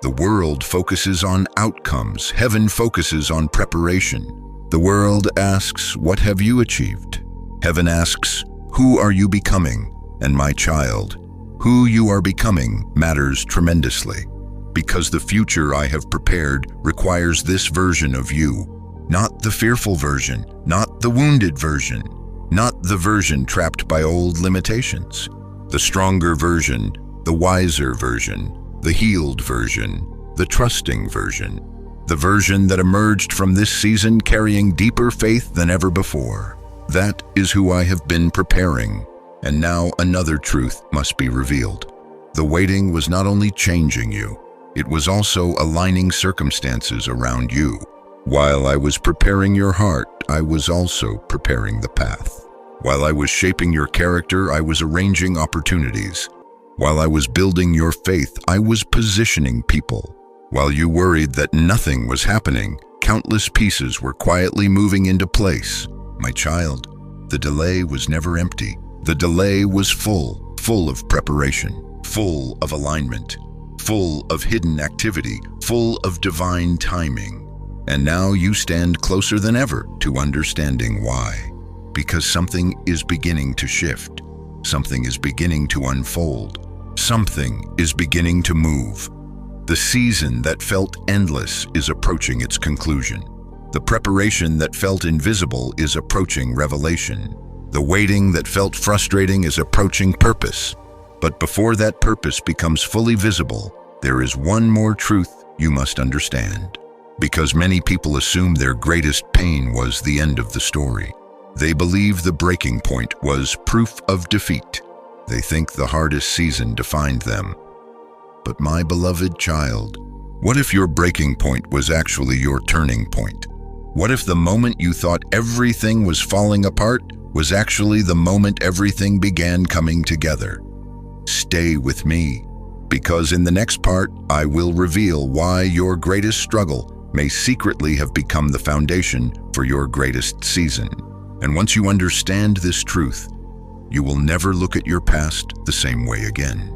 The world focuses on outcomes. Heaven focuses on preparation. The world asks, what have you achieved? Heaven asks, who are you becoming? And my child, who you are becoming matters tremendously. Because the future I have prepared requires this version of you. Not the fearful version, not the wounded version, not the version trapped by old limitations. The stronger version, the wiser version, the healed version, the trusting version. The version that emerged from this season carrying deeper faith than ever before. That is who I have been preparing. And now another truth must be revealed. The waiting was not only changing you, it was also aligning circumstances around you. While I was preparing your heart, I was also preparing the path. While I was shaping your character, I was arranging opportunities. While I was building your faith, I was positioning people. While you worried that nothing was happening, countless pieces were quietly moving into place. My child, the delay was never empty. The delay was full of preparation, full of alignment, full of hidden activity, full of divine timing. And now you stand closer than ever to understanding why. Because something is beginning to shift. Something is beginning to unfold. Something is beginning to move. The season that felt endless is approaching its conclusion. The preparation that felt invisible is approaching revelation. The waiting that felt frustrating is approaching purpose. But before that purpose becomes fully visible, there is one more truth you must understand. Because many people assume their greatest pain was the end of the story. They believe the breaking point was proof of defeat. They think the hardest season defined them. But my beloved child, what if your breaking point was actually your turning point? What if the moment you thought everything was falling apart was actually the moment everything began coming together? Stay with me, because in the next part, I will reveal why your greatest struggle may secretly have become the foundation for your greatest season. And once you understand this truth, you will never look at your past the same way again.